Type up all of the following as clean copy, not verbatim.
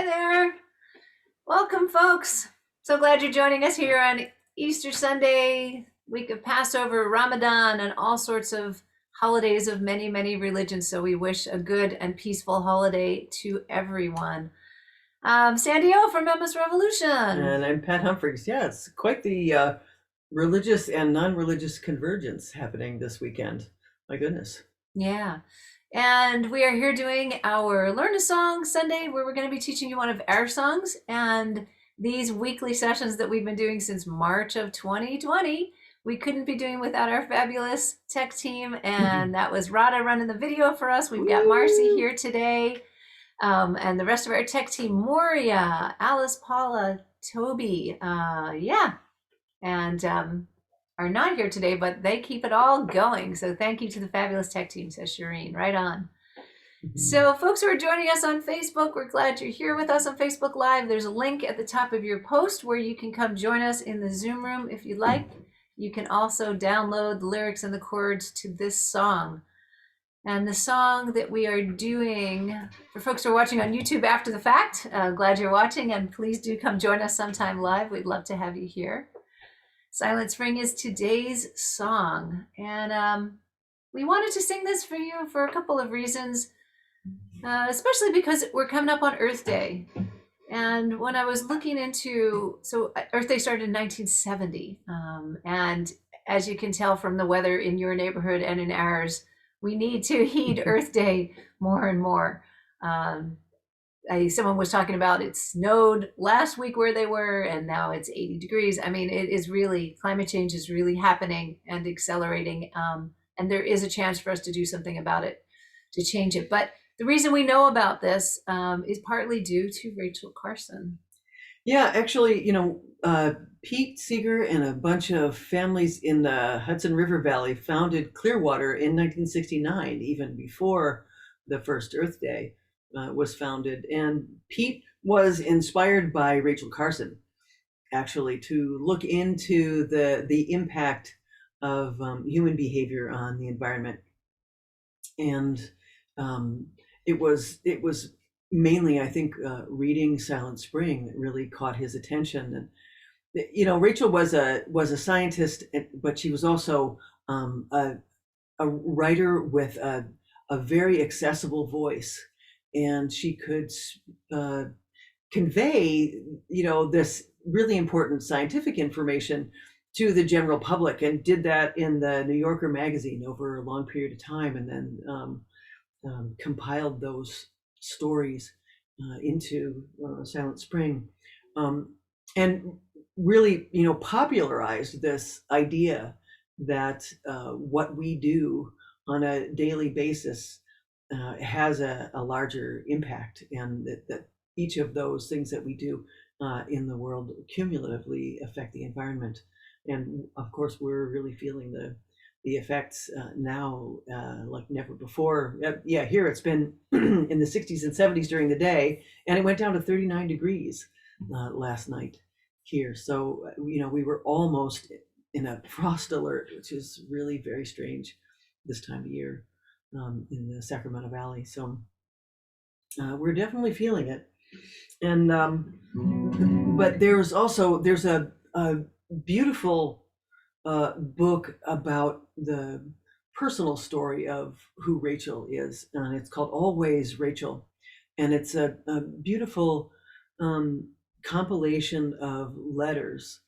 Hi there. Welcome, folks. So glad you're joining us here on Easter Sunday, week of Passover, Ramadan, and all sorts of holidays of many, many religions. So we wish a good and peaceful holiday to everyone. Sandy O from Emma's Revolution. And I'm Pat Humphreys. Yeah, it's quite the religious and non-religious convergence happening this weekend. My goodness. Yeah. And we are here doing our Learn a Song Sunday, where we're going to be teaching you one of our songs. And these weekly sessions that we've been doing since March of 2020, we couldn't be doing without our fabulous tech team. And that was Rada running the video for us. We've got Marcy here today. And the rest of our tech team, Moria, Alice, Paula, Toby. And are not here today, but they keep it all going. So thank you to the fabulous tech team, says Shireen. Right on. So folks who are joining us on Facebook, we're glad you're here with us on Facebook Live. There's a link at the top of your post where you can come join us in the Zoom room if you'd like. You can also download the lyrics and the chords to this song. And the song that we are doing, for folks who are watching on YouTube after the fact, glad you're watching, and please do come join us sometime live. We'd love to have you here. Silent Spring is today's song, and we wanted to sing this for you for a couple of reasons, especially because we're coming up on Earth Day. And when I was looking into, so Earth Day started in 1970, and as you can tell from the weather in your neighborhood and in ours, we need to heed Earth Day more and more. Someone was talking about it snowed last week where they were, and now it's 80 degrees. I mean, it is really, climate change is really happening and accelerating. And there is a chance for us to do something about it, to change it. But the reason we know about this is partly due to Rachel Carson. Yeah, actually, Pete Seeger and a bunch of families in the Hudson River Valley founded Clearwater in 1969, even before the first Earth Day was founded. And Pete was inspired by Rachel Carson, actually, to look into the impact of human behavior on the environment. And it was mainly, I think, reading Silent Spring that really caught his attention. And Rachel was a scientist, but she was also a writer with a very accessible voice, and she could convey this really important scientific information to the general public, and did that in the New Yorker magazine over a long period of time, and then compiled those stories into Silent Spring, and really popularized this idea that what we do on a daily basis has a larger impact, and that each of those things that we do in the world cumulatively affect the environment. And of course, we're really feeling the effects now like never before. Here it's been in the 60s and 70s during the day, and it went down to 39 degrees last night here. So we were almost in a frost alert, which is really very strange this time of year in the Sacramento Valley. So we're definitely feeling it. And but there's a beautiful book about the personal story of who Rachel is, and it's called Always Rachel, and it's a beautiful compilation of letters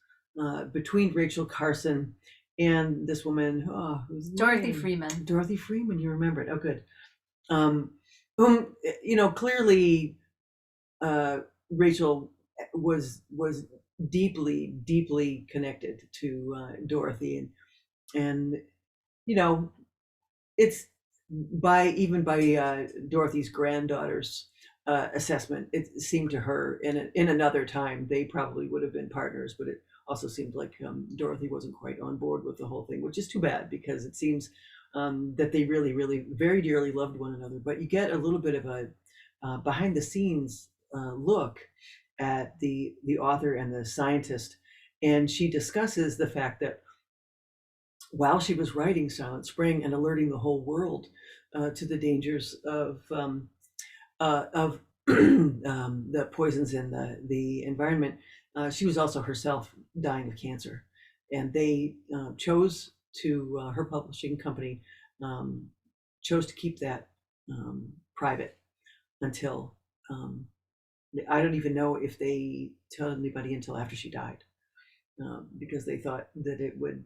between Rachel Carson and this woman, who's Dorothy Freeman. Dorothy Freeman, you remember it? Oh, good. Whom clearly Rachel was deeply connected to Dorothy, and it's by Dorothy's granddaughter's assessment, it seemed to her in another time they probably would have been partners, but it also seemed like Dorothy wasn't quite on board with the whole thing, which is too bad, because it seems that they really very dearly loved one another. But you get a little bit of a behind the scenes look at the author and the scientist, and she discusses the fact that while she was writing Silent Spring and alerting the whole world to the dangers of the poisons in the environment. She was also herself dying of cancer, and they chose to her publishing company chose to keep that private until I don't even know if they told anybody until after she died, because they thought that it would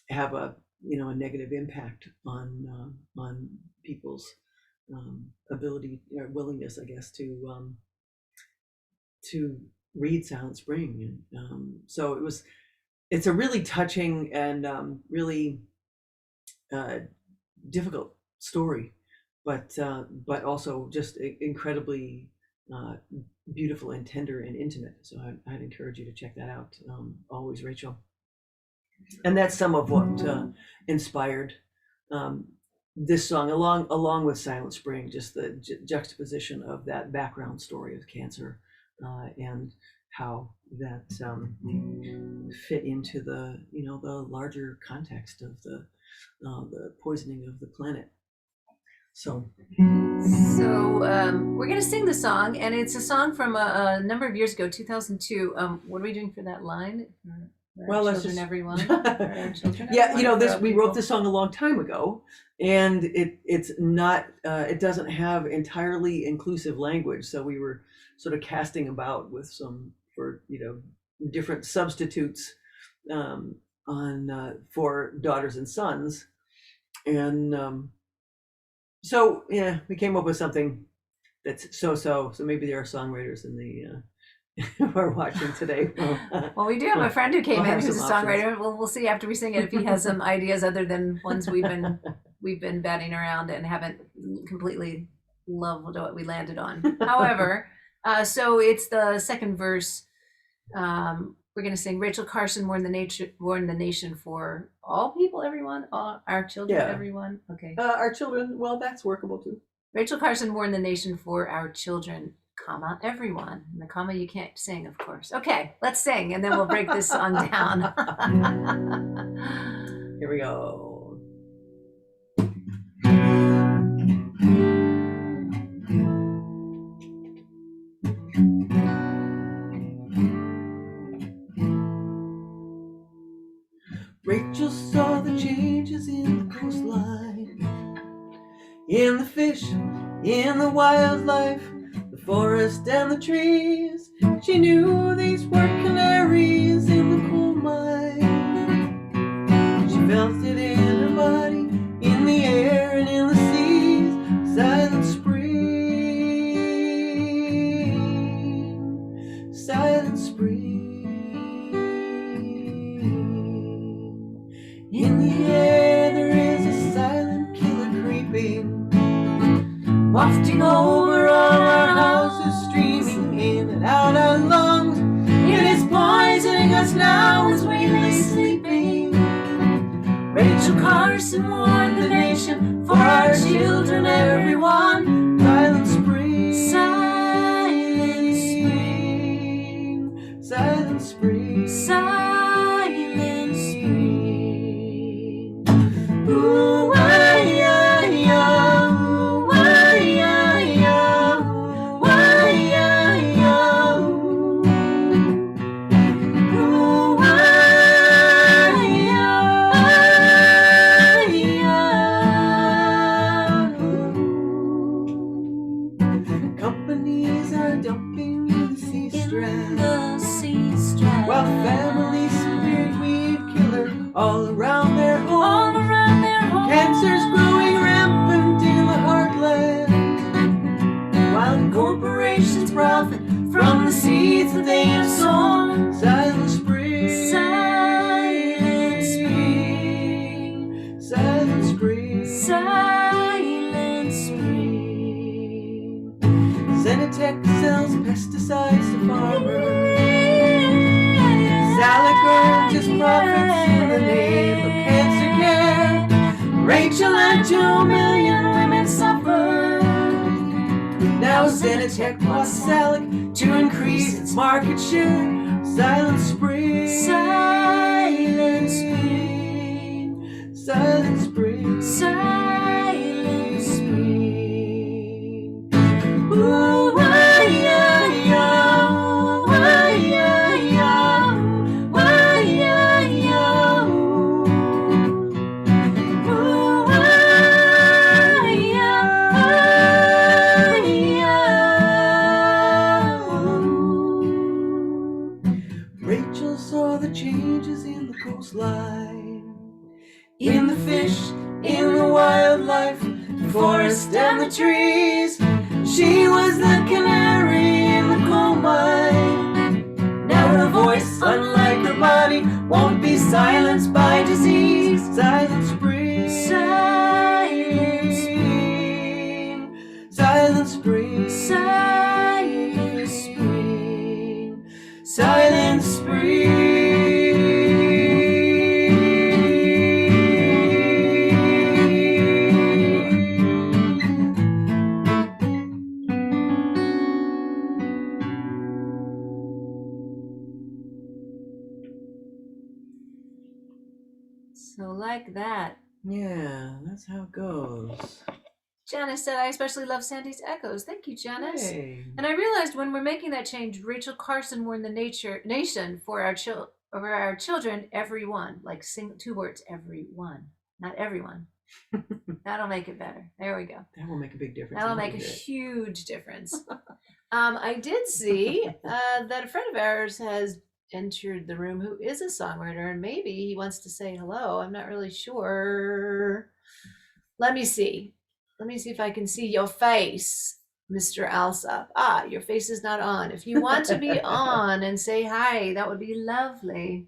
have a a negative impact on people's ability or willingness, I guess, to read Silent Spring. And so it's a really touching and really difficult story, but also just incredibly beautiful and tender and intimate. So I'd encourage you to check that out. Always, Rachel. And that's some of what inspired this song, along with Silent Spring, just the juxtaposition of that background story of cancer and how that fit into the the larger context of the poisoning of the planet. So we're going to sing the song, and it's a song from a number of years ago, 2002. What are we doing for that line? Well, let's children, just everyone. Yeah, we wrote this song a long time ago, and it's not it doesn't have entirely inclusive language, so we were sort of casting about with some for different substitutes on for daughters and sons, and so yeah, we came up with something that's so maybe there are songwriters in the we're watching today. Well, we do have a friend who came we'll in have who's a some songwriter. We'll see after we sing it if he has some ideas other than ones we've been batting around and haven't completely loved what we landed on. However, so it's the second verse. We're going to sing Rachel Carson, warn the nation for all people, everyone, all our children, Yeah. everyone. Okay. Our children, well, that's workable too. Rachel Carson, warn the nation for our children, comma, everyone. And the comma you can't sing, of course. Okay, let's sing, and then we'll break this song down. Here we go. Rachel saw the changes in the coastline, in the fish, in the wildlife, the forest and the trees. She knew these were canaries in the coal mine. She felt it in her body, in the air and in the seas. Silent spring, silent spring. In the air there is a silent killer creeping, wafting over all our houses, streaming in and out our lungs. It is poisoning us now as we lay sleeping. Rachel Carson warned the nation for our children, everyone. Silent spring, silent spring, silent spring, silent spring. Ooh, companies are dumping in the sea strand, while families feared we'd kill her all around their home. Cancer's growing rampant in the heartland, while corporations profit from the seeds that they have sown. Silent spring, silent spring, silent spring, silent spring. Zenitech sells pesticides to farmers. Salic earns his profits in the name of cancer care. Rachel and 2 million women suffer. Now Zenitech wants Salic to increase its market share. Silent spring, silent spring, silent spring, silent spring. Ooh, coastline. In the fish, in the wildlife, the forest and the trees. She was the canary in the coal mine. Now her voice, unlike her body, won't be silenced by disease. Silent spring, Silent spring, silent spring, silent spring, silent spring. So like that. Yeah, that's how it goes. Janice said, I especially love Sandy's echoes. Thank you, Janice. Hey. And I realized when we're making that change, Rachel Carson warned the nation for our children, everyone, like sing 2 words, everyone, not everyone. That'll make it better. There we go. That will make a big difference. That'll make a huge difference. I did see that a friend of ours has entered the room who is a songwriter, and maybe he wants to say hello. I'm not really sure. Let me see. Let me see if I can see your face, Mr. Alsop. Ah, your face is not on. If you want to be on and say hi, that would be lovely.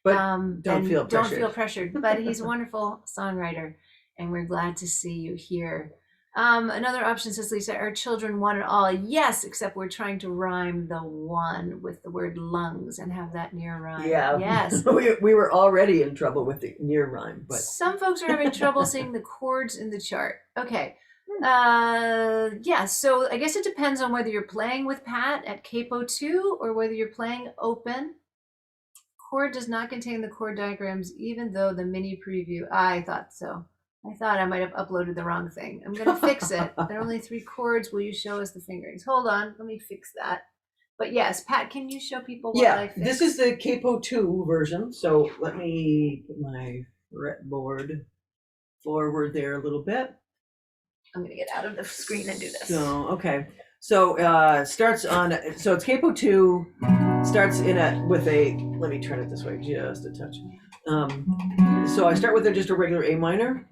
But don't feel pressured. Don't feel pressured. But he's a wonderful songwriter, and we're glad to see you here. Another option, says Lisa, our children want it all. Yes, except we're trying to rhyme the one with the word lungs and have that near rhyme. Yeah. Yes. we were already in trouble with the near rhyme, but some folks are having trouble seeing the chords in the chart. Okay. Yeah, so I guess it depends on whether you're playing with Pat at capo 2 or whether you're playing open. Chord does not contain the chord diagrams, even though the mini preview, I thought so. I thought I might have uploaded the wrong thing. I'm going to fix it. There are only 3 chords. Will you show us the fingerings? Hold on. Let me fix that. But yes, Pat, can you show people what I fixed? This is the capo 2 version. So let me put my fretboard forward there a little bit. I'm going to get out of the screen and do this. So, okay. So starts on, so it's capo 2, starts with a, let me turn it this way just a touch. So I start with just a regular A minor.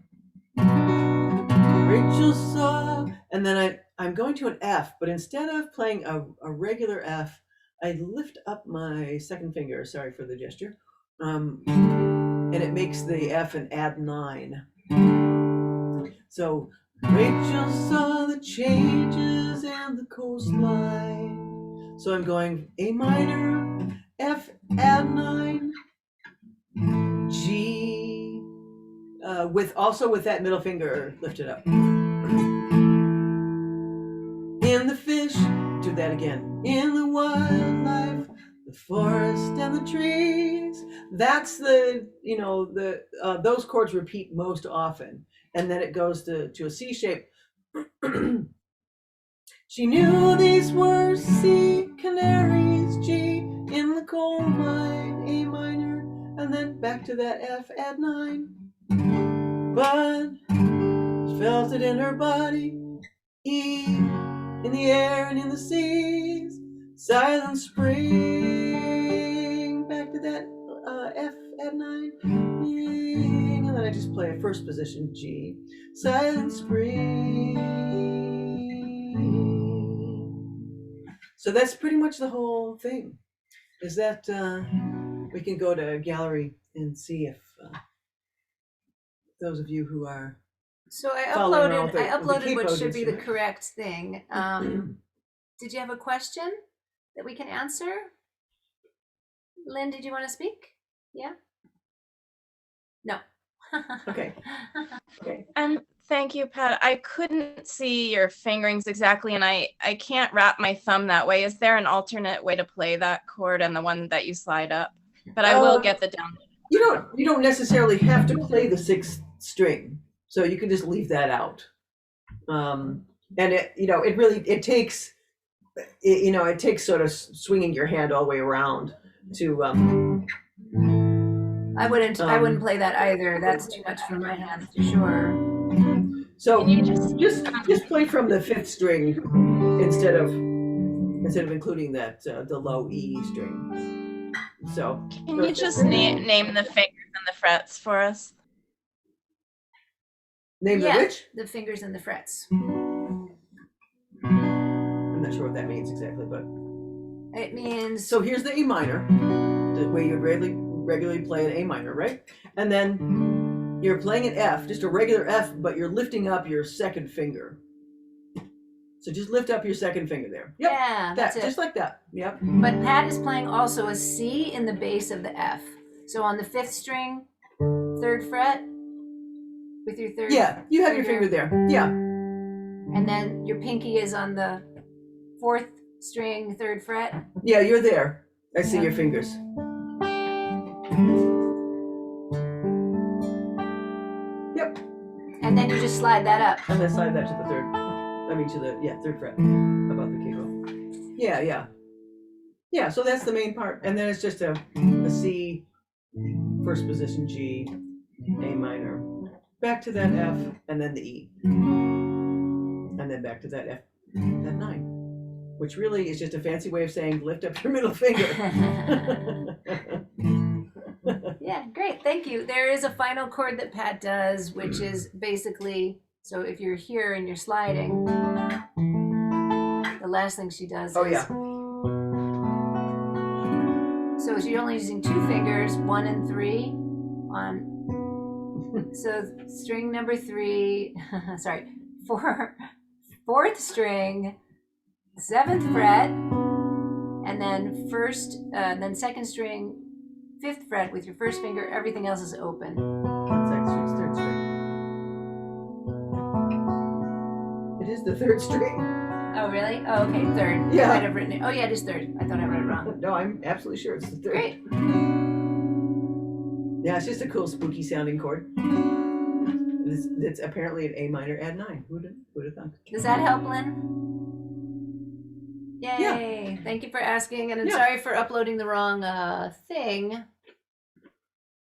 Rachel saw, and then I'm going to an F, but instead of playing a regular F, I lift up my second finger, sorry for the gesture, and it makes the F an add 9. So Rachel saw the changes in the coastline. So I'm going A minor, F add 9, G, with that middle finger lifted up. In the fish, do that again. In the wildlife, the forest and the trees. That's the, those chords repeat most often. And then it goes to a C shape. She knew these were C, canaries, G, in the coal mine, A minor, and then back to that F, add 9. But she felt it in her body, E, in the air and in the seas, silent spring, back to that F, add 9, and then I just play a first position G, silent spring. So that's pretty much the whole thing. Is that we can go to gallery and see if those of you who are. So I following along uploaded what capo should be the instrument. correct thing. Did you have a question that we can answer? Lynn, did you want to speak? Yeah? No. Okay. And thank you, Pat. I couldn't see your fingerings exactly, and I can't wrap my thumb that way. Is there an alternate way to play that chord and the one that you slide up? But I will get the down. You don't necessarily have to play the 6th string, so you can just leave that out. And it takes sort of swinging your hand all the way around to. I wouldn't play that either. That's too much for my hands, for sure. So Can you just play from the 5th string instead of including that the low E string. So Can you just name the fingers and the frets for us? name the which? The fingers and the frets. I'm not sure what that means exactly, but It means so here's the E minor, the way you'd regularly play an A minor, right? And then you're playing an F, just a regular F, but you're lifting up your second finger. So just lift up your second finger there. Yep. Yeah, that's it. Just like that. Yep. But Pat is playing also a C in the bass of the F. So on the 5th string, 3rd fret, with your 3rd. Yeah, you have your finger there. Yeah. And then your pinky is on the 4th string, 3rd fret. Yeah, you're there. I see your fingers. Yep. And then you just slide that up. And then slide that to the 3rd. To the 3rd fret above the capo. Yeah. Yeah, so that's the main part. And then it's just a C, first position G, A minor, back to that F, and then the E. And then back to that F, that 9. Which really is just a fancy way of saying lift up your middle finger. Yeah, great. Thank you. There is a final chord that Pat does, which is basically, so if you're here and you're sliding, the last thing she does is. Yeah. So you're only using 2 fingers, 1 and 3 on. So string number 3, sorry, 4th string, 7th fret, and then then 2nd string, 5th fret with your 1st finger. Everything else is open. 2nd string, 3rd string. It is the 3rd string. Oh, really? Oh, okay, 3rd. Yeah. I might have written it. Oh, yeah, it is 3rd. I thought I read it wrong. No, I'm absolutely sure it's the 3rd. Great. Yeah, it's just a cool, spooky sounding chord. It's apparently an A minor add 9. Who'd have thought? Does that help, Lynn? Yay. Yeah. Thank you for asking. And I'm sorry for uploading the wrong thing.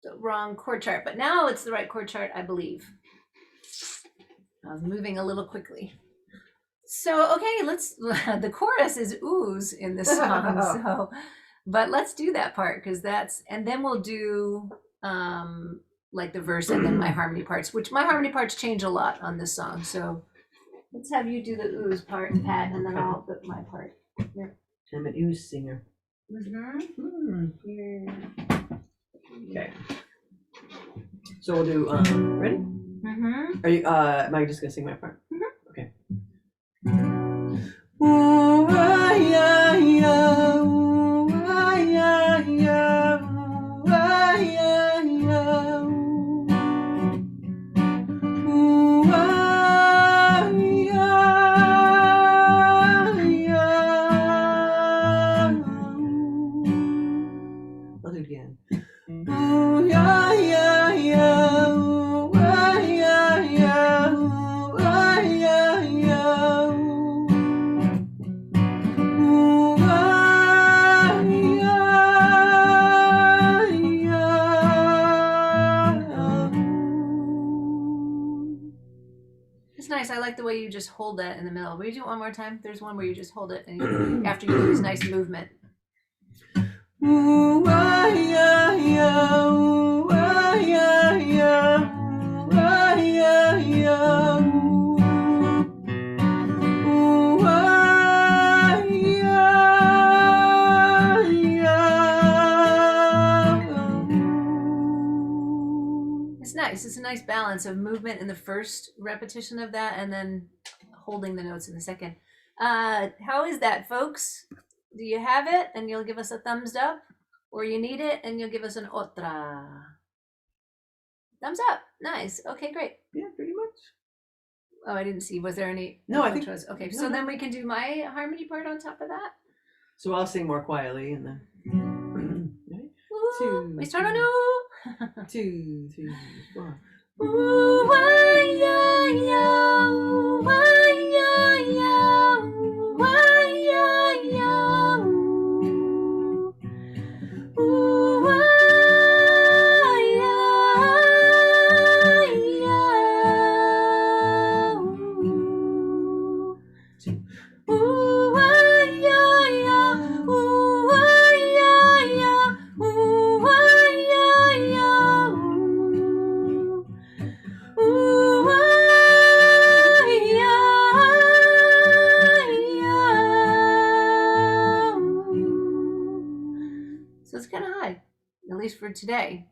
The wrong chord chart. But now it's the right chord chart, I believe. I was moving a little quickly. So, okay, the chorus is ooze in this song. But let's do that part and then we'll do like the verse and then my harmony parts, which my harmony parts change a lot on this song. So let's have you do the ooze part, Pat, and then I'll put my part. Here. I'm an ooze singer. Here. Okay. So we'll do, ready? Are you, am I just gonna sing my part? Okay. Ooh, ah, yeah, yeah, ooh, ah, yeah, yeah, ooh, ah, yeah, yeah, ooh, ah, yeah, yeah. I'll do it again. Ooh, yeah, yeah, yeah, ooh, ah, yeah, yeah, ooh, ah, yeah, yeah, ooh, ah, yeah, yeah. It's nice. I like the way you just hold that in the middle. Will you do it one more time? There's one where you just hold it and after you do this nice movement. Ooh, ah, yeah, yeah, ooh, ah, yeah, yeah, ooh, ah, yeah, yeah, ooh, ah, yeah, yeah. It's nice. It's a nice balance of movement in the first repetition of that and then holding the notes in the second. How is that, folks? Do you have it and you'll give us a thumbs up? Or you need it and you'll give us an otra? Thumbs up. Nice. Okay, great. Yeah, pretty much. Oh, I didn't see. Was there any? No, I think. Okay, No, so no. then we can do my harmony part on top of that. So I'll sing more quietly and then. Ready? Ooh, we start on two. ooh. 2, 3, 4. Ooh, ah, yeah, yeah, ooh, ah, yeah, yeah, ooh, ah, yeah, yeah, ooh. Ooh, ah, yeah, yeah, ooh. Ooh, ah, yeah, yeah, ooh, ah, yeah, yeah, ooh, at least for today.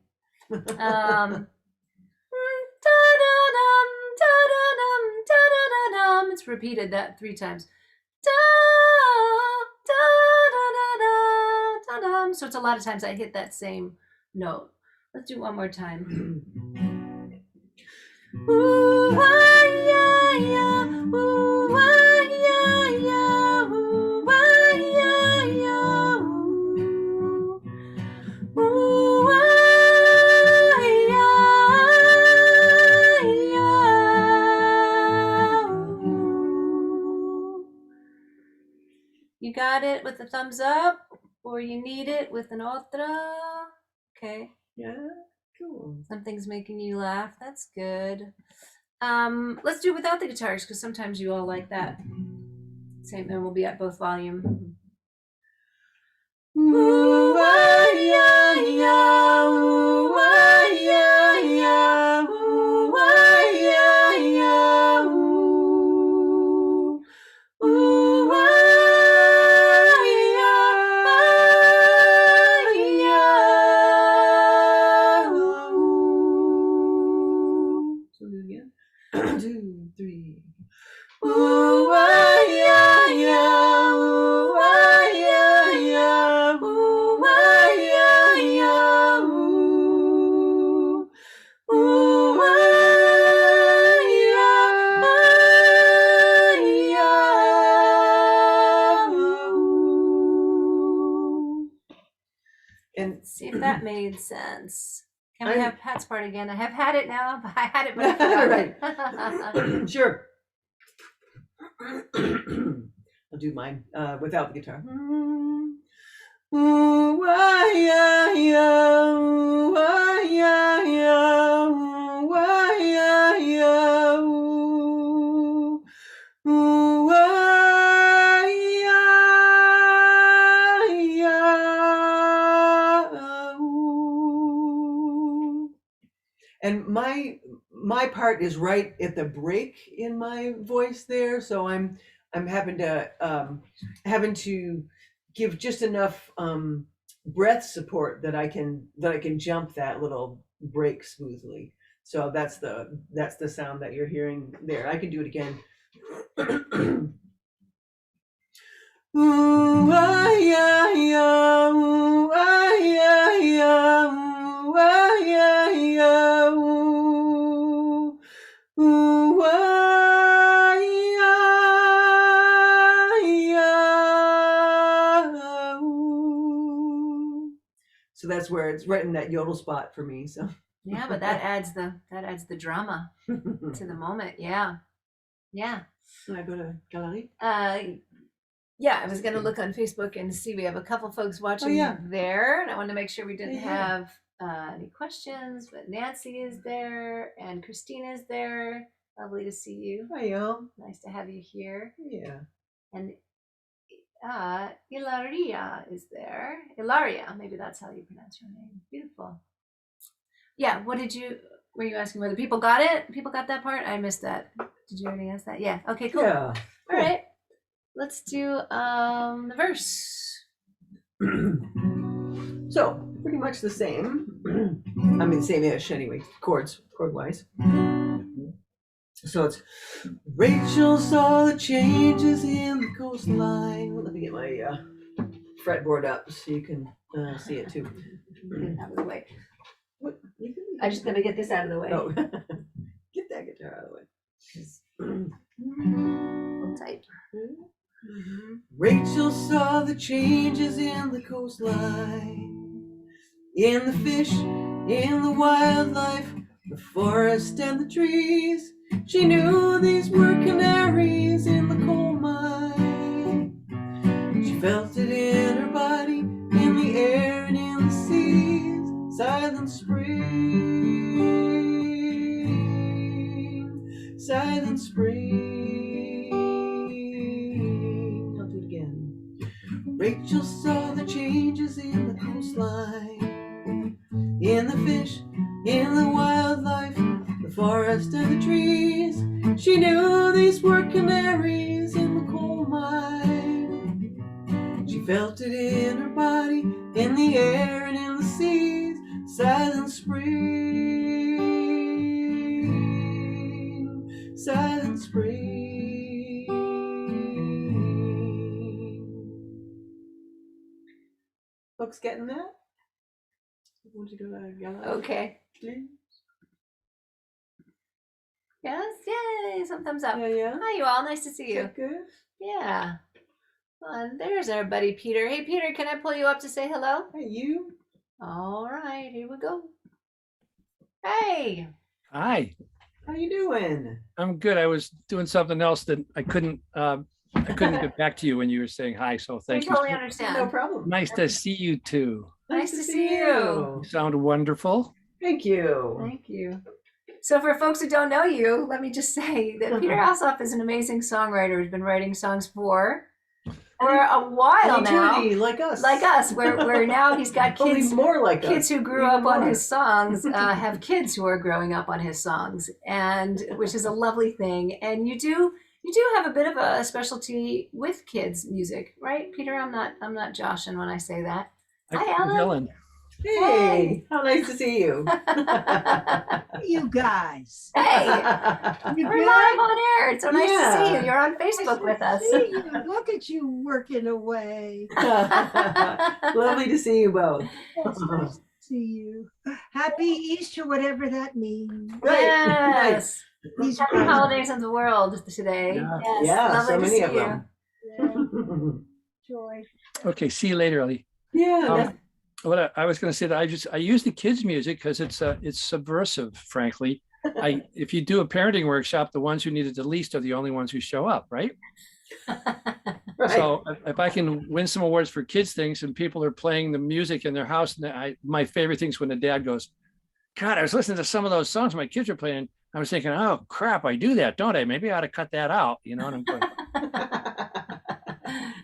It's repeated that 3 times. So it's a lot of times I hit that same note. Let's do one more time. Ooh, ah, yeah, yeah. Ooh, ah, yeah, yeah. Ooh, ah, yeah, yeah. Ooh. Ooh, ah, yeah, yeah. Ooh. You got it with a thumbs up, or you need it with an otra? Okay. Yeah, cool. Something's making you laugh. That's good. Let's do it without the guitars because sometimes you all like that. Same, and we'll be at both volume. Ooh, ah, yeah, yeah. Ooh, ah, yeah, yeah. Ooh, ah, yeah, yeah. Ooh. Ooh, ah, yeah, yeah. Ooh. So do it again. 2, 3. Ooh, ah, yeah, yeah. Ooh, ah, yeah, yeah. Ooh, ah, yeah, yeah. Ooh. Ooh, ah, yeah, yeah. Ooh. And Let's see if that made sense. Can we I'm- have Pat's part again? I have had it now. I had it, but I forgot. Right. Sure. I'll do mine without the guitar. Ooh, ah, yeah, yeah. Ooh, ah, yeah, yeah. Ooh, ah, yeah, yeah. Ooh. Ooh, ah, yeah, yeah. Ooh. And my part is right at the break in my voice there, so I'm having to give just enough breath support that I can jump that little break smoothly. So that's the sound that you're hearing there. I can do it again. Ooh, ah, yeah, yeah. Ooh, ah, yeah, yeah. Ooh, ah, yeah, yeah. Ooh. Ooh, ah, yeah, yeah. Ooh. So that's where it's right in that yodel spot for me. So Yeah, but that adds the drama to the moment. Yeah. Yeah. Can I go to gallery? Yeah, I was gonna look on Facebook and see we have a couple folks watching yeah. there, and I wanted to make sure we didn't Yeah. have any questions. But Nancy is there and Christina is there. Lovely to see you. Hi, y'all. Nice to have you here. Yeah. And Ilaria is there. Ilaria, maybe that's how you pronounce your name. Beautiful. Yeah. Were you asking whether people got it? People got that part? I missed that. Did you already ask that? Yeah. Okay. Cool. Yeah. All right. Let's do the verse. So pretty much the same. I mean, same-ish anyway, chord-wise. So it's Rachel saw the changes in the coastline. Well, let me get my fretboard up so you can see it too. Get it out of the way. What? I'm just gonna get this out of the way. Oh, get that guitar out of the way. Hold tight. Rachel saw the changes in the coastline, in the fish, in the wildlife, the forest and the trees. She knew these were canaries in the coal mine. She felt it in her body, in the air and in the seas. Silent spring, silent spring. I'll do it again. Rachel saw the changes in the coastline, in the fish, in the wildlife, the forest and the trees. She knew these were canaries in the coal mine. She felt it in her body, in the air and in the seas. Silent spring, silent spring. Folks getting that? Want you to yell out, Okay. please? Yes, yay, some thumbs up. Yeah. Hi, you all. Nice to see Is you. that good? Yeah. Well, there's our buddy Peter. Hey, Peter, can I pull you up to say hello? Hey, you. All right, here we go. Hey. Hi, How you doing? I'm good. I was doing something else that I couldn't get back to you when you were saying hi. So We thank you. totally No understand. problem. Nice to see you too. Nice to see you. You sound wonderful. Thank you. Thank you. So for folks who don't know you, let me just say that Peter Alsop is an amazing songwriter who's been writing songs for a while now. Eternity, like us. Like us, where now he's got Only kids more like kids us. who grew Even up on more. his songs have kids who are growing up on his songs, and which is a lovely thing. And you do have a bit of a specialty with kids music, right, Peter? I'm not joshing when I say that. Hi, Alan. Ellen. Hey, how nice to see you. You guys. Hey, You we're good? live on air. It's so nice to see Yeah. you. You're on Facebook with us. See you. Look at you working away. Lovely to see you both. It's nice to see you. Happy Easter, whatever that means. Right. Yes. These Happy guys- holidays of the world today. Yeah. Yes. Yeah, Lovely so to many see of you. them. Yeah, joy. Okay, see you later, Ellie. Yeah. Um, what I was going to say that I use the kids' music because it's subversive, frankly. If you do a parenting workshop, the ones who need it the least are the only ones who show up, right? right. So if I can win some awards for kids things and people are playing the music in their house, and my favorite things when the dad goes, God, I was listening to some of those songs my kids are playing. I was thinking, oh crap, I do that, don't I? Maybe I ought to cut that out, you know. And I'm going,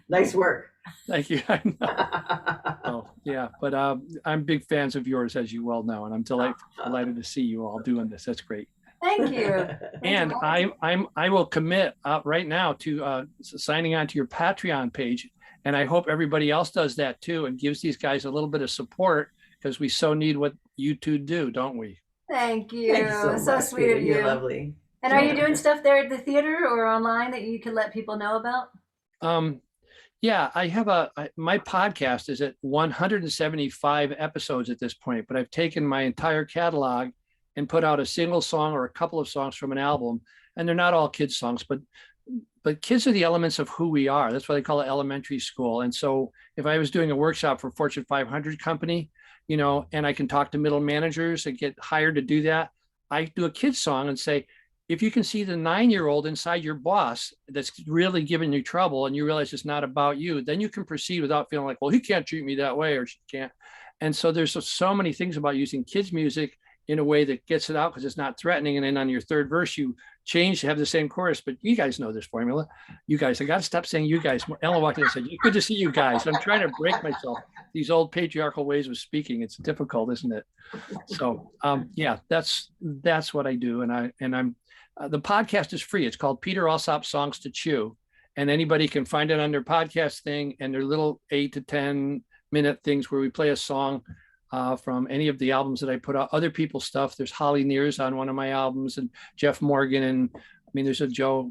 Nice work. thank you. I know. Oh, yeah, but I'm big fans of yours, as you well know, and I'm delighted to see you all doing this. That's great. Thank you. And I will commit right now to signing on to your Patreon page, and I hope everybody else does that too, and gives these guys a little bit of support because we so need what you two do, don't we? Thank you. Thanks So much, sweet Peter. of you. You're lovely. And are you doing stuff there at the theater or online that you can let people know about? Yeah, I have my podcast is at 175 episodes at this point, but I've taken my entire catalog and put out a single song or a couple of songs from an album, and they're not all kids songs, but kids are the elements of who we are. That's why they call it elementary school. And so if I was doing a workshop for Fortune 500 company, you know, and I can talk to middle managers and get hired to do that, I do a kid's song and say, if you can see the 9-year-old inside your boss that's really giving you trouble and you realize it's not about you, then you can proceed without feeling like, well, he can't treat me that way or she can't. And so there's so many things about using kids music in a way that gets it out because it's not threatening. And then on your third verse, you change to have the same chorus, but you guys know this formula. You guys, I got to stop saying you guys. Ellen walked in and said, good to see you guys. I'm trying to break myself. These old patriarchal ways of speaking. It's difficult, isn't it? So yeah, that's what I do. And I'm the podcast is free. It's called Peter Alsop Songs to Chew. And anybody can find it on their podcast thing and their little 8 to 10 minute things where we play a song from any of the albums that I put out, other people's stuff. There's Holly Nears on one of my albums and Jeff Morgan. And I mean, there's a Joe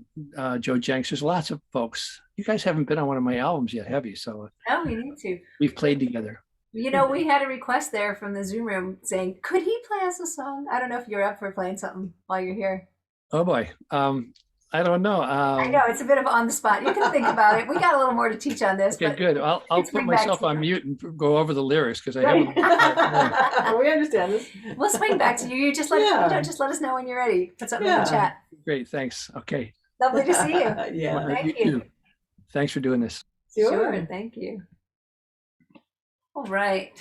Jenks. There's lots of folks. You guys haven't been on one of my albums yet, have you? So No, we need to. we've played together. You know, we had a request there from the Zoom room saying, could he play us a song? I don't know if you're up for playing something while you're here. Oh boy. I don't know. I know it's a bit of on the spot. You can think about it. We got a little more to teach on this. Okay, but good. I'll let's put bring back myself to you. on mute and go over the lyrics because I Right. haven't. We understand this. We'll swing back to you. You just let just let us know when you're ready. Put something in Yeah. the chat. Great. Thanks. Okay. Lovely to see you. Yeah. Thank You you. too. Thanks for doing this. Sure. Thank you. All right.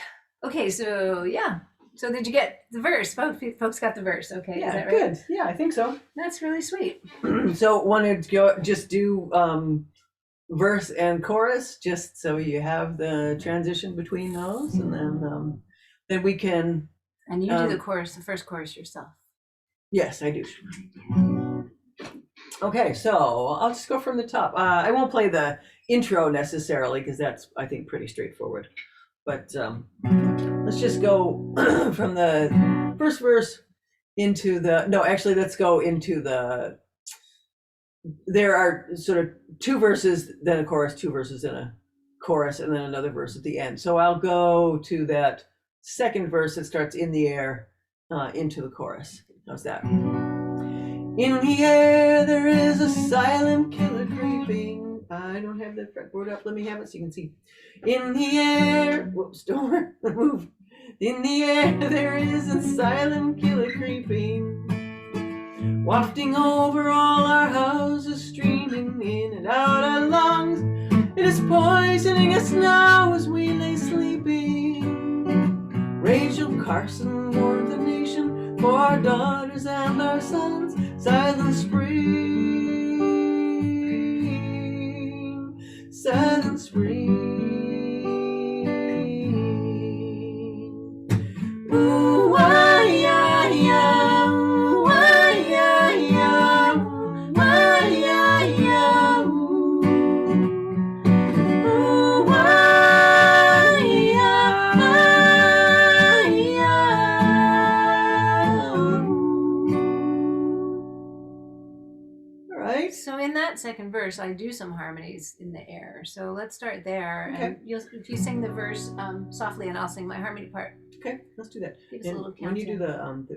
Okay. So yeah. So did you get the verse? Folks got the verse. Okay. Is Yeah, that right? good. Yeah, I think so. That's really sweet. So wanted to go just do verse and chorus just so you have the transition between those, and then we can. And you do the chorus, the first chorus yourself. Yes, I do. Okay, so I'll just go from the top. I won't play the intro necessarily because that's, I think, pretty straightforward. But let's just go from the first verse into the, no, actually, let's go into the, there are sort of 2 verses, then a chorus, 2 verses, and a chorus, and then another verse at the end. So I'll go to that second verse that starts in the air into the chorus. How's that? In the air there is a silent killer creeping. I don't have that fretboard up. Let me have it so you can see. In the air, whoops, don't move. In the air there is a silent killer creeping, wafting over all our houses, streaming in and out our lungs. It is poisoning us now as we lay sleeping. Rachel Carson warned the nation for our daughters and our sons. Silent spring, silent spring. Ooh, ah, yeah, yeah. Ooh, ah, yeah, yeah. Ooh, ah, yeah, yeah. Ooh, ah, yeah, yeah. All right. So in that second verse, I do some harmonies in the air. So let's start there. Okay. And if you sing the verse softly, and I'll sing my harmony part. Okay, let's do that. Give us a And little when you do countdown. the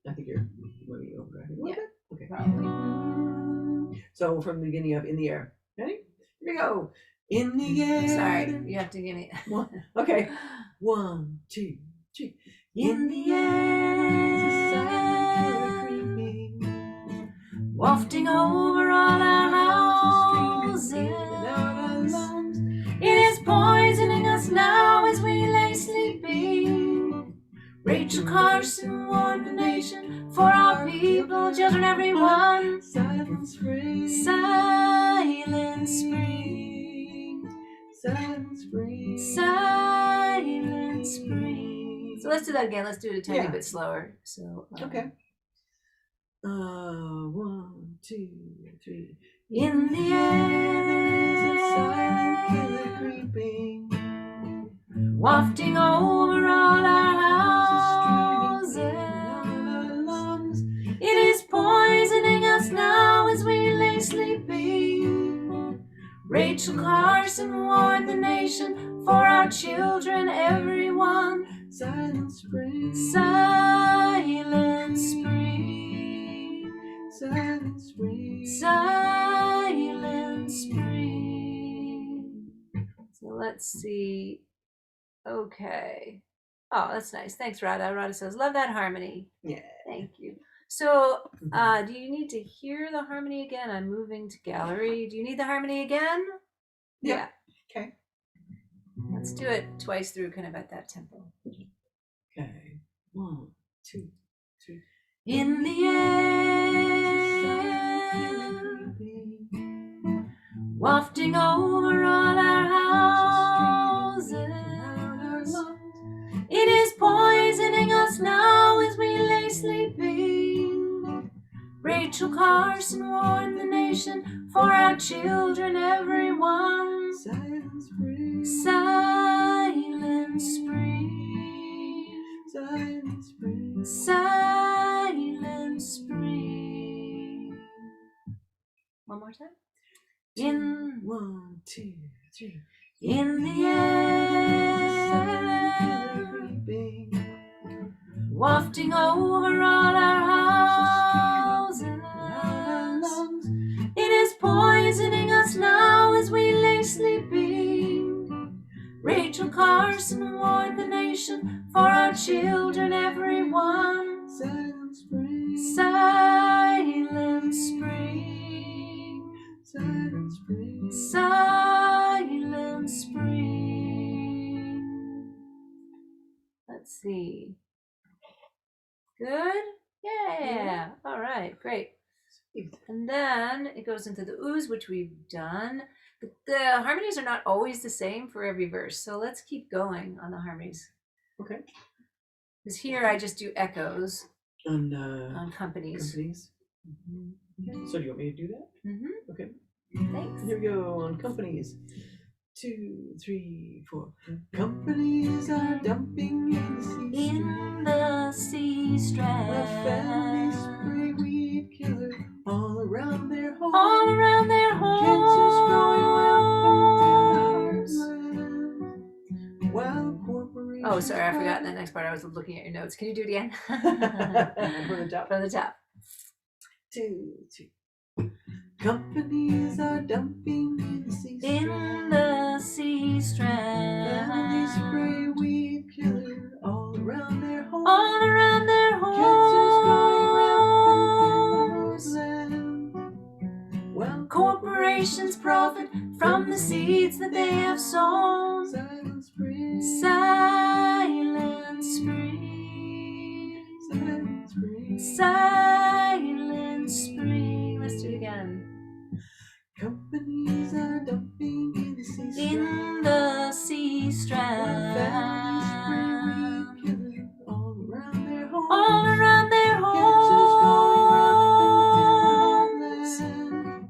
I think you're moving over. I think a little Yeah. bit. Okay. Probably. So from the beginning of in the air. Ready? Here we go. In the air. Sorry, you have to give me. Okay. 1, 2, 3. In the air, creeping, Wafting over all our houses. It is poisoning us now as we lay sleeping. Rachel Carson warned the nation for our people, children, everyone. Silent spring. Silent spring. Silent spring. Silent spring. So let's do that again. Let's do it a tiny Yeah. bit slower. So Okay. 1, 2, 3. In the There's a silent killer air, creeping, wafting over all our houses. It is poisoning us now as we lay sleeping. Rachel Carson warned the nation for our children, everyone. Silent spring. Silent spring. Silent spring. Silent spring. So let's see. Okay. Oh, that's nice. Thanks, Radha. Radha says, love that harmony. Yeah. Thank you. So, do you need to hear the harmony again? I'm moving to gallery. Do you need the harmony again? Yeah. Okay. Let's do it twice through, kind of at that tempo. Okay. 1, 2, 3. In the air, wafting over all our houses. It is poisoning us now as we lay sleeping. Rachel Carson warned the nation for our children, everyone. Silent spring. Silent spring. Silent spring. Silent spring. One more time. In 1, 2, 3. the air, Creeping, wafting over all our houses. It is poisoning us now as we lay sleeping. Rachel Carson warned the nation for our children, everyone. silent spring. Silent spring. Silent spring. Silent spring. Let's see. Good? Yeah. All right, great. And then it goes into the oohs, which we've done. The harmonies are not always the same for every verse, so let's keep going on the harmonies. Okay. Because here I just do echoes On on companies. companies. So do you want me to do that? Mm-hmm. Okay. Thanks. Here we go on companies. 2, 3, 4. Companies are dumping in the sea In the sea While families strand. spray weed killer all around their home. All around their Cancer's growing homes. rampant in our land. While corporations. Oh, sorry, I forgot that next part. I was looking at your notes. Can you do it again? From the top. From the top. 2, 3. Companies are dumping in the sea In the sea Families spray strand. weed killer all around their home. All around their Cancer's growing homes. rampant in our land. Well, Corporations profit from the seeds that they have sown. Silent Spring. Silent Spring. Silent Spring. Silent Spring. Let's do it again. Companies are dumping in the sea In the sea While families spray strand. weed killer all around their home. All around their Cancer's growing homes. rampant in our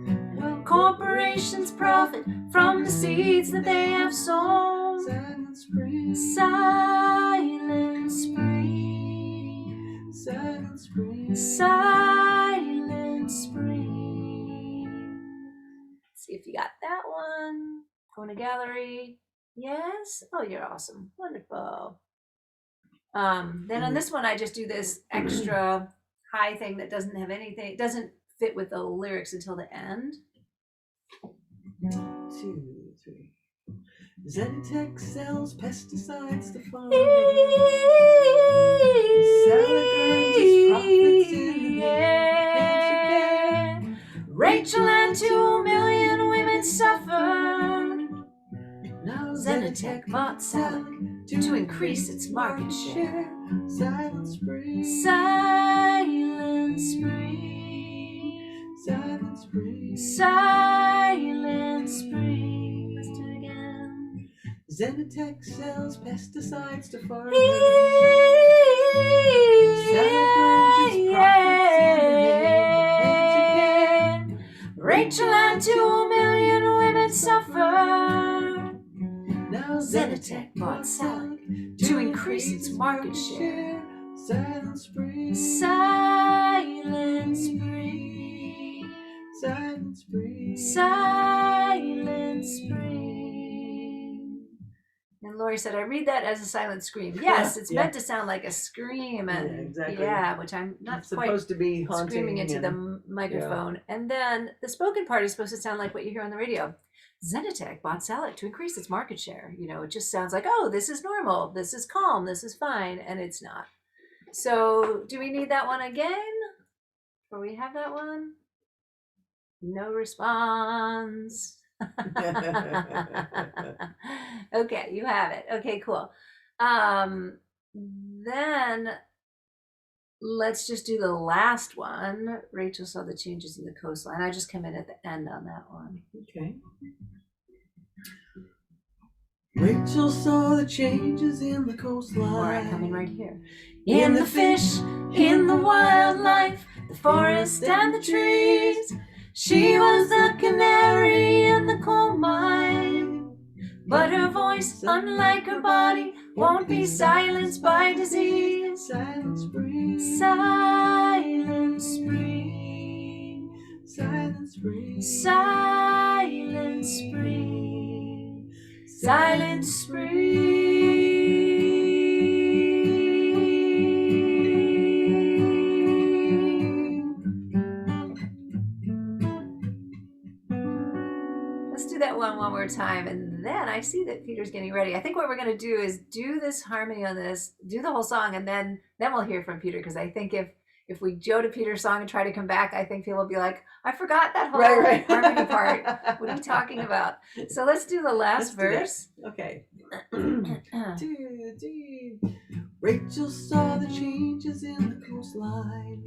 land. Well, Corporations profit from the seeds that they have sown. Silent Spring. Silent Spring. Silent Spring. Silent Spring. See if you got that one. Going to gallery. Yes. Oh, you're awesome. Wonderful. Then on this one, I just do this extra high thing that doesn't have anything. It doesn't fit with the lyrics until the end. 2, 3. Zenitech sells pesticides to farmers. Salad earns its profits in the cancer care. Rachel and 2 million women suffered. Now Zenitech bought Salad to increase its market share. Silent Spring. Silent Spring. Silent Spring. Silent Spring. Let's do it again. Zenitech sells pesticides to farmers. Rachel and 2 million women suffered. Now Zenitech bought Salad to increase its market share. Silent Spring. Silent Spring. Silent Spring. Silent Spring. And Lori said, I read that as a silent scream. Yes, it's Yeah. meant to sound like a scream. And Yeah, exactly. yeah, which I'm not It's quite supposed to be haunting. screaming into the and- microphone. And then the spoken part is supposed to sound like what you hear on the radio. Zenitech bought Salad to increase its market share. You know, it just sounds like, oh, this is normal, this is calm, this is fine, and it's not. So do we need that one again? Or we have that one? No response. Okay, you have it. Okay, cool. Then let's just do the last one. Rachel saw the changes in the coastline. I just come in at the end on that one. Okay. Rachel saw the changes in the coastline. All right, coming right here. In the fish, in the wildlife, the forest and the trees. She was the canary in the coal mine. But her voice, unlike her body, won't be silenced by disease. Silent Spring. Silent Spring. Silent Spring. Silent Spring. Silent Spring. Let's do that one more time, and then I see that Peter's getting ready. I think what we're going to do is do this harmony on this, do the whole song, and then we'll hear from Peter, because I think if we go to Peter's song and try to come back, I think people will be like, I forgot that whole Right. harmony part. What are you talking about? So let's do the last Let's do verse. that. Okay. 2, 3. Rachel saw the changes in the coastline.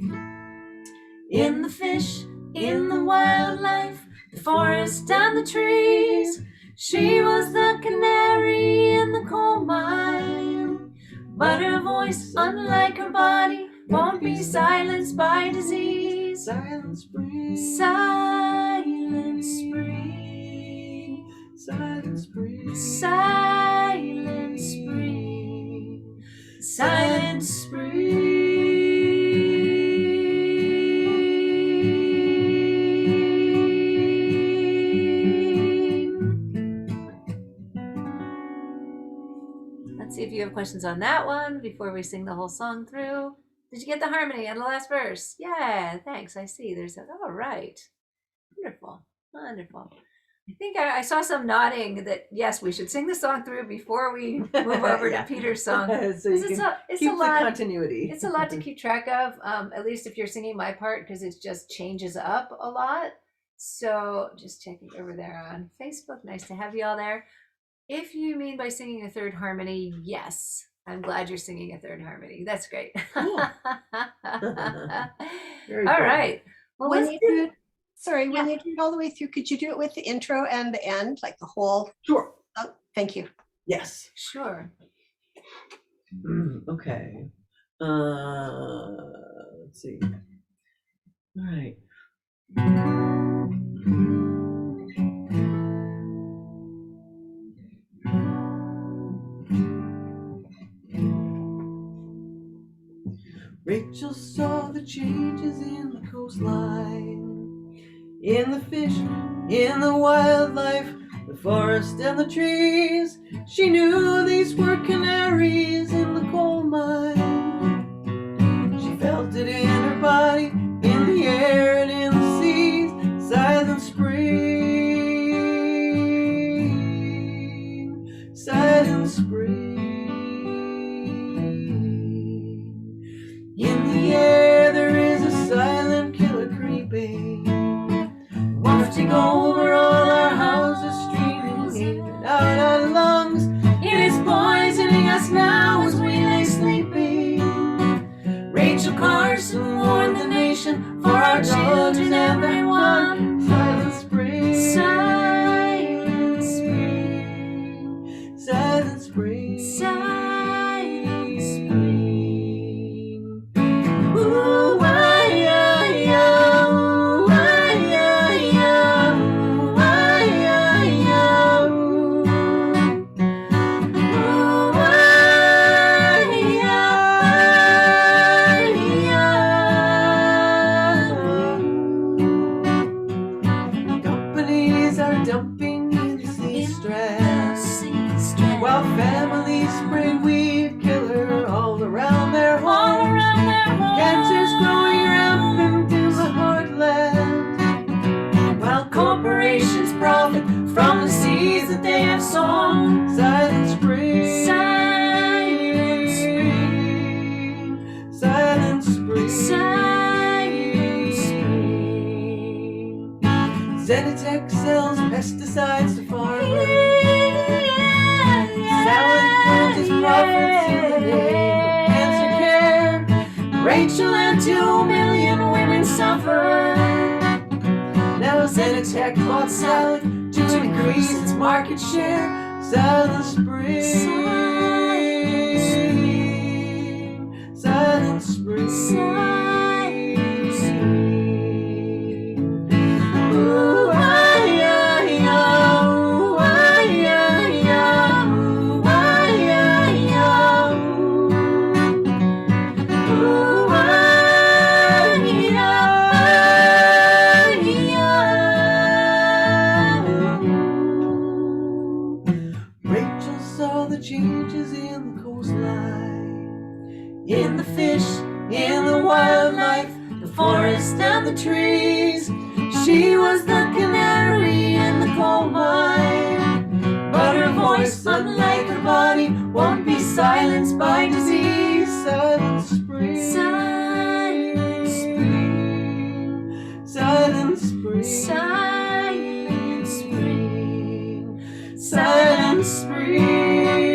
In the fish, in the wildlife, the forest and the trees. She was the canary in the coal mine. But her voice, unlike her body, won't be silenced by disease. Silent Spring. Silent Spring. Silent spring. Silent spring. Silent spring. Let's see if you have questions on that one before we sing the whole song through. Did you get the harmony on the last verse? Yeah, thanks. I see. There's a, all right. Wonderful. Wonderful. I think I saw some nodding that yes, we should sing the song through before we move over Yeah. to Peter's song. So you It's can it's keep a the lot. continuity. It's a lot to keep track of. At least if you're singing my part, because it just changes up a lot. So just checking over there on Facebook. Nice to have you all there. If you mean by singing a third harmony, yes. I'm glad you're singing a third harmony. That's great. Cool. Very All cool. right. Well, When let's you do do it, sorry, when Yeah. you do it all the way through, could you do it with the intro and the end, like the whole? Sure. Oh, thank you. Yes. Sure. Okay. Let's see. All right. Rachel saw the changes in the coastline, in the fish, in the wildlife, the forest and the trees. She knew these were canaries in the coal mine. She felt it in her body, in the air and in the seas. Silent spring, silent spring. In the air there is a silent killer creeping, wafting over all our houses, streaming in and out our lungs. It is poisoning us now as we lay sleeping. Rachel Carson warned the nation, for our children, everyone. Silent spring, silent spring, silent spring, silent spring. Ooh, ah-ya-ya, ooh, ah-ya-ya, ooh, ah-ya-ya, ooh. Ooh, ah-ya-ya. Companies are dumping in the sea stress, while families spray weed killer all around their homes. Cancer's growing rampant in the heartland, while corporations profit from the seeds that they have sown. Silent spring, silent spring, silent spring, silent spring. Zenitech sells pesticides to farmers. Salad pulls his profits in the name of cancer care. Rachel and 2 million women suffer. Now Zenitech bought salad to increase its market share. Silent spring, silent spring, silent spring. Ooh, ah-ya-ya, ooh, ah-ya-ya, ooh, ah-ya-ya, ooh. Ooh, ah-ya-ya. Rachel saw the changes in the coastline, in the fish, in the wildlife, the forest and the trees. She was the canary in the coal mine, but her voice, unlike her body, won't be silenced by disease. Silent spring, silent spring, silent spring, silent spring, silent spring.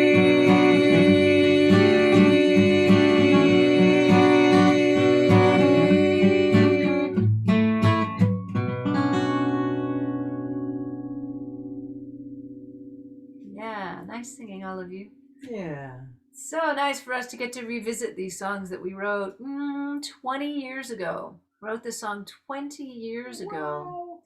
Yeah, nice singing, all of you. Yeah. So nice for us to get to revisit these songs that we wrote 20 years ago. Wrote this song 20 years ago.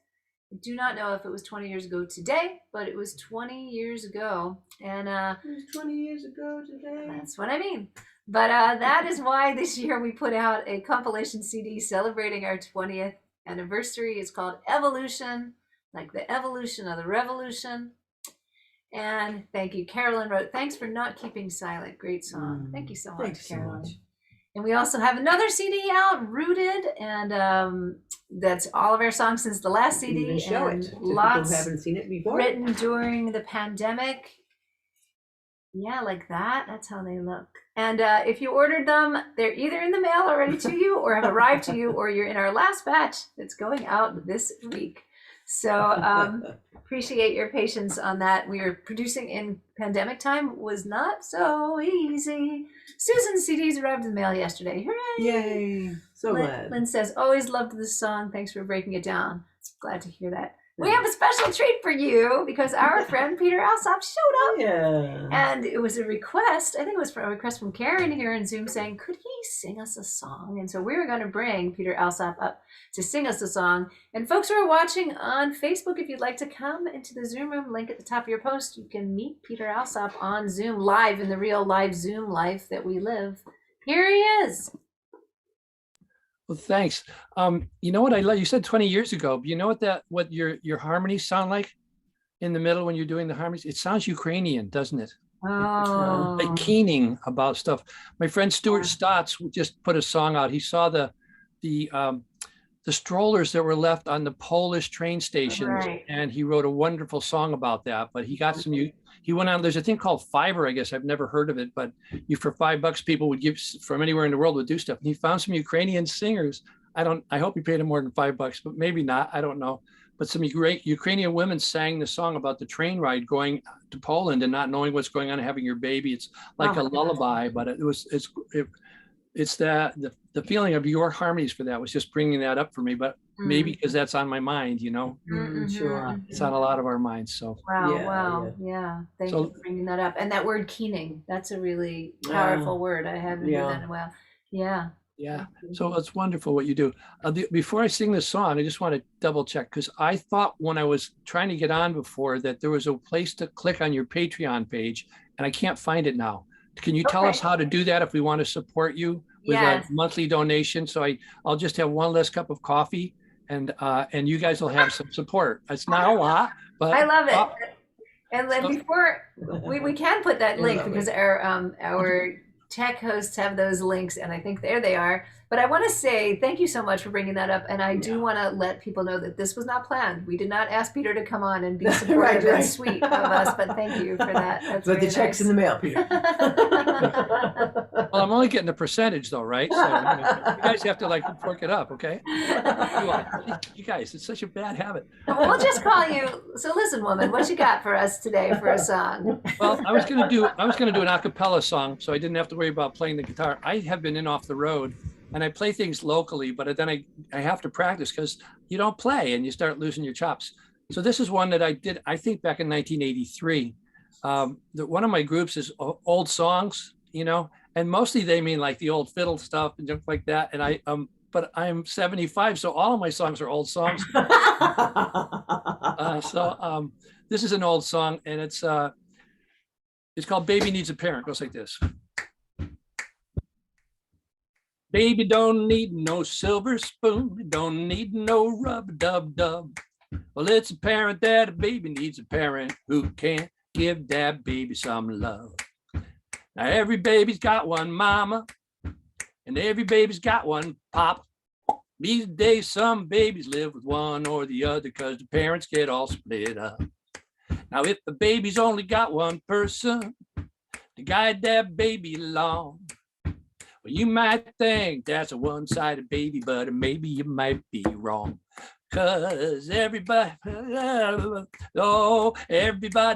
I do not know if it was 20 years ago today, but it was 20 years ago. And It was 20 years ago today. that's what I mean. But that is why this year we put out a compilation CD celebrating our 20th anniversary. It's called Evolution, like the evolution of the revolution. And thank you. Carolyn wrote, thanks for not keeping silent. Great song. Thank you so much, Thanks so Carolyn. much. And we also have another CD out, Rooted, and that's all of our songs since the last You CD. can even show it and to people who lots haven't seen it before. written during the pandemic. Yeah, like that. That's how they look. And if you ordered them, they're either in the mail already to you or have arrived to you, or you're in our last batch that's going out this week. So appreciate your patience on that. We were producing in pandemic time, was not so easy. Susan's CDs arrived in the mail yesterday. Hooray! Yay. So glad. Lynn says, always loved this song. Thanks for breaking it down. Glad to hear that. We have a special treat for you because our friend Peter Alsop showed up. Yeah. And it was a request, I think it was a request from Karen here in Zoom saying, could he sing us a song? And so we were going to bring Peter Alsop up to sing us a song. And folks who are watching on Facebook, if you'd like to come into the Zoom room, link at the top of your post, you can meet Peter Alsop on Zoom live in the real live Zoom life that we live. Here he is. Well, thanks. You know what I love? You said 20 years ago. You know what your harmonies sound like in the middle when you're doing the harmonies? It sounds Ukrainian, doesn't it? Oh, Like keening about stuff. My friend Stuart Stotts just put a song out. He saw the strollers that were left on the Polish train stations, right. and he wrote a wonderful song about that. But he got some. He went on. There's a thing called Fiverr, I guess. I've never heard of it, but for $5, people would give from anywhere in the world would do stuff. And he found some Ukrainian singers. I hope he paid him more than $5, but maybe not. I don't know. But some Ukrainian women sang the song about the train ride going to Poland and not knowing what's going on and having your baby. It's like a lullaby, but it's that the feeling of your harmonies for that was just bringing that up for me, but maybe because that's on my mind, Sure. it's on a lot of our minds. So Wow. Thank you for bringing that up. And that word keening, that's a really powerful word. I haven't heard that in a while. Yeah. So it's wonderful what you do. Before I sing this song, I just want to double check, because I thought when I was trying to get on before that there was a place to click on your Patreon page, and I can't find it now. Can you tell us how to do that if we want to support you with a monthly donation? So I'll just have one less cup of coffee, and you guys will have some support. It's not a lot, but I love it. And then before we can put that link, because our tech hosts have those links, and I think there they are. But I want to say thank you so much for bringing that up, and I do want to let people know that this was not planned. We did not ask Peter to come on and be supportive and sweet of us, but thank you for that. That's but the check's in the mail, Peter. Well, I'm only getting a percentage though, right? So you guys have to fork it up, okay? You guys, it's such a bad habit. We'll just call you. So listen, woman, what you got for us today for a song? Well, I was gonna do an a cappella song, so I didn't have to worry about playing the guitar. I have been in off the road, and I play things locally, but then I have to practice because you don't play and you start losing your chops. So this is one that I did, I think back in 1983. One of my groups is old songs, and mostly they mean like the old fiddle stuff and stuff like that. And but I'm 75, so all of my songs are old songs. This is an old song, and it's called Baby Needs a Parent. It goes like this. Baby don't need no silver spoon, don't need no rub-a-dub-dub. Well, it's apparent that a baby needs a parent who can give that baby some love. Now, every baby's got one mama, and every baby's got one pop. These days, some babies live with one or the other because the parents get all split up. Now, if the baby's only got one person to guide that baby along, well, you might think that's a one-sided baby, but maybe you might be wrong. Cause everybody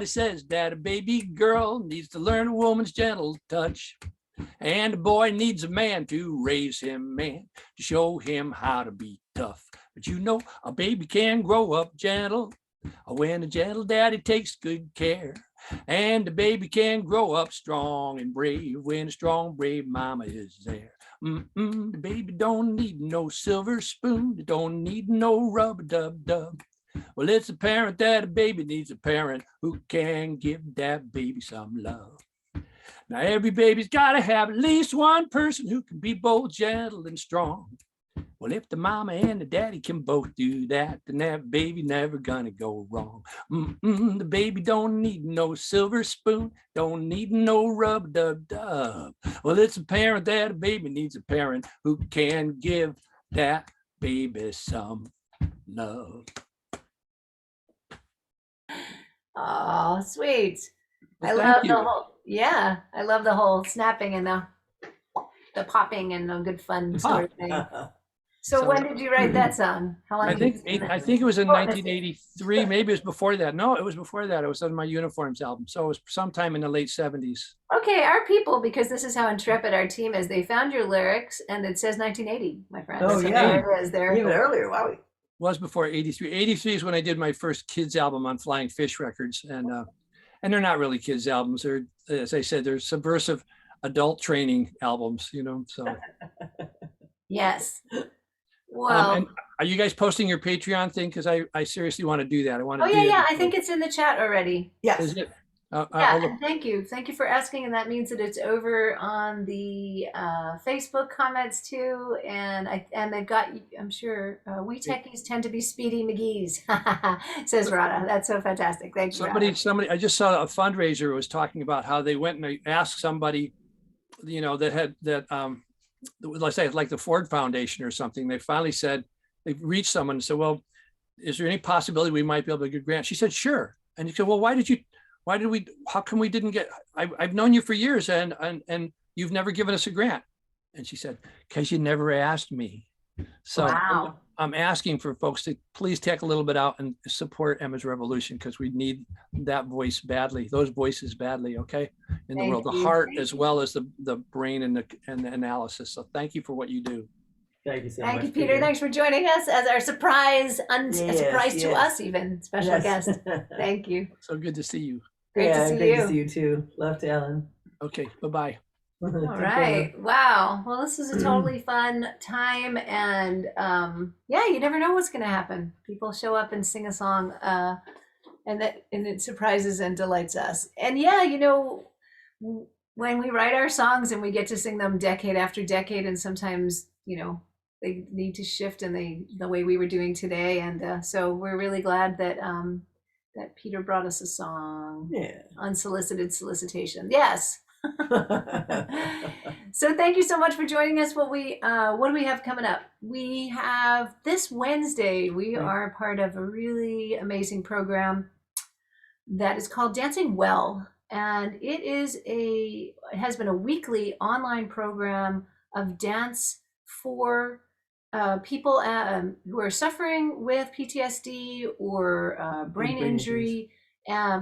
says that a baby girl needs to learn a woman's gentle touch. And a boy needs a man to raise him, man, to show him how to be tough. But a baby can grow up gentle when a gentle daddy takes good care. And the baby can grow up strong and brave when a strong, brave mama is there. The baby don't need no silver spoon. It don't need no rub-a-dub-dub. Well, it's apparent that a baby needs a parent who can give that baby some love. Now, every baby's got to have at least one person who can be both gentle and strong. Well, if the mama and the daddy can both do that, then that baby never gonna go wrong. The baby don't need no silver spoon, don't need no rub-dub-dub. Well, it's apparent that a baby needs a parent who can give that baby some love. Oh, sweet. Well, I thank love you. the whole, yeah, I love the whole snapping and the popping and the good fun sort of thing. So So- when did you write that song? How long I did you think sing that? I think it was in Oh, let's see. 1983. Maybe it was before that. No, it was before that. It was on my Uniforms album. So it was sometime in the late 70s. Okay, our people, because this is how intrepid our team is, they found your lyrics and it says 1980, my friend. Oh, So yeah. there it is. There. Even earlier. Wow. Was before 83. 83 is when I did my first kids album on Flying Fish Records. And they're not really kids albums. They're, as I said, they're subversive adult training albums, you know. So Yes. Well, and are you guys posting your Patreon thing? Because I seriously want to do that. I want to oh do yeah, it. yeah. I think it's in the chat already. Yes. Is it? I'll Yeah, look. and thank you. Thank you for asking. And that means that it's over on the Facebook comments too. And they've got, I'm sure, we techies tend to be Speedy McGee's, says Rada. That's so fantastic. Thank you, Somebody, I just saw a fundraiser was talking about how they went and they asked somebody, you know, let's say like the Ford Foundation or something. They finally said, they reached someone and said, well, is there any possibility we might be able to get a grant? She said, sure. And he said, well, how come we didn't get, I've known you for years and you've never given us a grant. And she said, because you never asked me. So Wow. I'm asking for folks to please take a little bit out and support Emma's Revolution because we need that voice badly, those voices badly, okay, in the Thank world, the you. heart Thank as you. well as the brain and the analysis. So thank you for what you do. Thank you so Thank much. you, Peter. Thanks for joining us as our surprise, a surprise to yes. us even, special guest. Thank you. So good to see you. Great to see great you. to see you too. Love to Ellen. Okay, bye-bye. All right. Wow. Well, this was a totally fun time. And yeah, you never know what's going to happen. People show up and sing a song and it surprises and delights us. And yeah, you know, when we write our songs and we get to sing them decade after decade, and sometimes, you know, they need to shift in the way we were doing today. And so we're really glad that that Peter brought us a song. Yeah. Unsolicited solicitation. Yes. So thank you so much for joining us. What do we have coming up? We have this Wednesday, we are part of a really amazing program that is called Dancing Well. And it has been a weekly online program of dance for people who are suffering with PTSD or brain injury,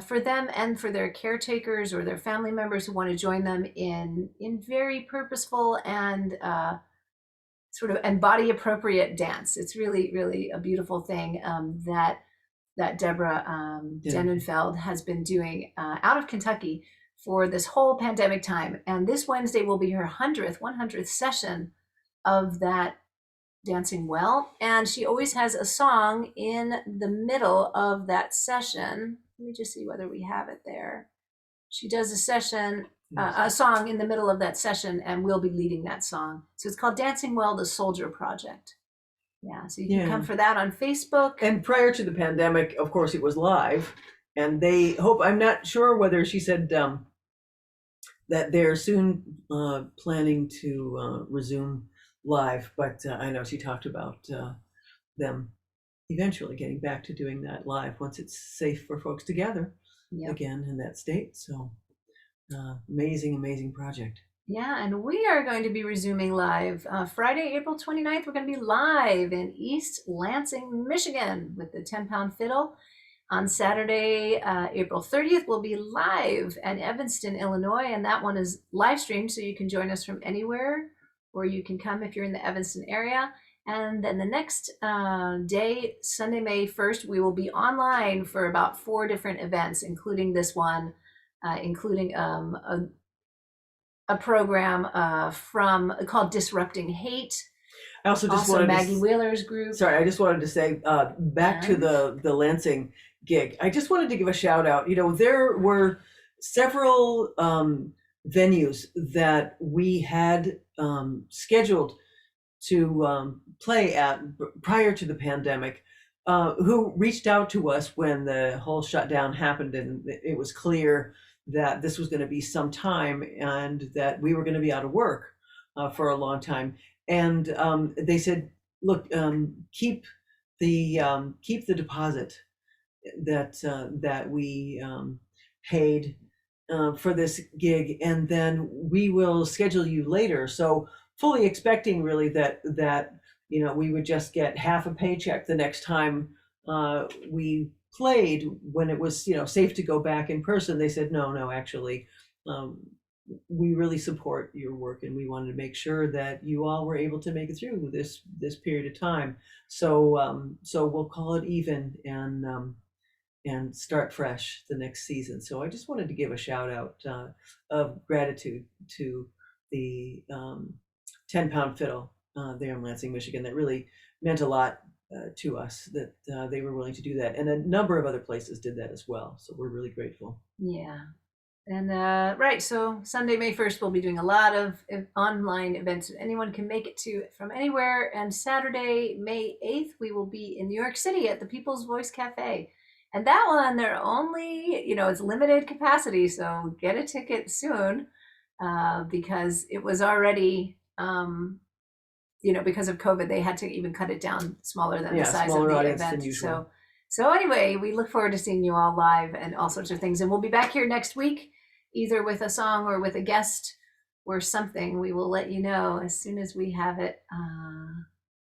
for them and for their caretakers or their family members who want to join them in very purposeful and sort of and body appropriate dance. It's really, really a beautiful thing that Deborah Denenfeld has been doing out of Kentucky for this whole pandemic time. And this Wednesday will be her 100th session of that Dancing Well. And she always has a song in the middle of that session. Let me just see whether we have it there. She does a song in the middle of that session, and we'll be leading that song. So it's called Dancing Well, the Soldier Project. Yeah, so you can come for that on Facebook. And prior to the pandemic, of course, it was live. And I'm not sure whether she said that they're soon planning to resume live, but I know she talked about them eventually getting back to doing that live once it's safe for folks to gather again in that state. So amazing project. Yeah, and we are going to be resuming live Friday, April 29th. We're going to be live in East Lansing, Michigan with the 10-Pound Fiddle. On Saturday, April 30th, we'll be live at Evanston, Illinois, and that one is live streamed, so you can join us from anywhere, or you can come if you're in the Evanston area. And then the next day, Sunday, May 1st, we will be online for about 4 different events, including this one, including a program called Disrupting Hate. I also just Also wanted Maggie to, Wheeler's group. sorry, I just wanted to say, back to the Lansing gig. I just wanted to give a shout out. There were several venues that we had scheduled to play at prior to the pandemic, who reached out to us when the whole shutdown happened, and it was clear that this was going to be some time and that we were going to be out of work for a long time. And they said, look, keep the deposit that we paid for this gig, and then we will schedule you later. So fully expecting really that we would just get half a paycheck the next time we played, when it was safe to go back in person. They said, no, actually, we really support your work, and we wanted to make sure that you all were able to make it through this period of time. So we'll call it even, and start fresh the next season. So I just wanted to give a shout out of gratitude to the 10-Pound Fiddle there in Lansing, Michigan. That really meant a lot to us, that they were willing to do that. And a number of other places did that as well. So we're really grateful. Yeah. And right, so Sunday, May 1st, we'll be doing a lot of online events that anyone can make it to from anywhere. And Saturday, May 8th, we will be in New York City at the People's Voice Cafe. And that one, they're only, it's limited capacity, so get a ticket soon, because it was already, because of COVID, they had to even cut it down smaller than the size of smaller the audience than event. usual. So anyway, we look forward to seeing you all live and all sorts of things. And we'll be back here next week, either with a song or with a guest or something. We will let you know as soon as we have it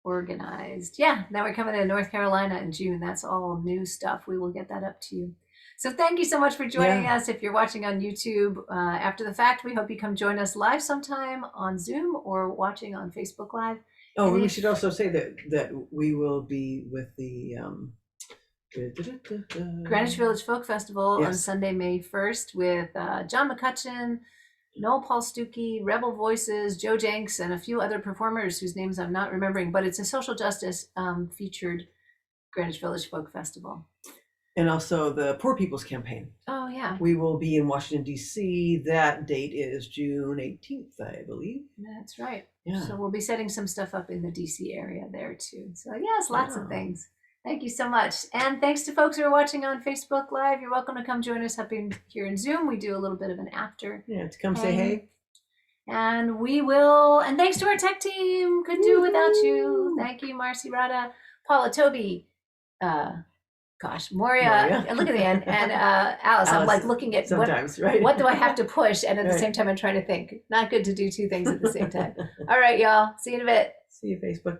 organized. Yeah, now we're coming to North Carolina in June. That's all new stuff. We will get that up to you. So thank you so much for joining us. If you're watching on YouTube after the fact, we hope you come join us live sometime on Zoom or watching on Facebook Live. Oh, And we if- should also say that we will be with the Greenwich Village Folk Festival on Yes. Sunday, May 1st with John McCutcheon, Noel Paul Stuckey, Rebel Voices, Joe Jenks, and a few other performers whose names I'm not remembering, but it's a social justice featured Greenwich Village Folk Festival. And also the Poor People's Campaign. Oh, yeah, We will be in Washington, D.C. That date is June 18th, I believe. that's right. Yeah. So we'll be setting some stuff up in the DC area there too. So yes, lots of Wow. things. Thank you so much. And thanks to folks who are watching on Facebook Live. You're welcome to come join us up in here in Zoom. We do a little bit of an after. Yeah, to come say hey. And we will, and thanks to our tech team. Couldn't do it without you. Thank you, Marcy Rada, Paula, Toby, Moria, look at the end, and Alice. I'm like looking at Sometimes, right? what do I have to push, and at the Right. same time I'm trying to think. Not good to do two things at the same time. All right, y'all. See you in a bit. See you, Facebook.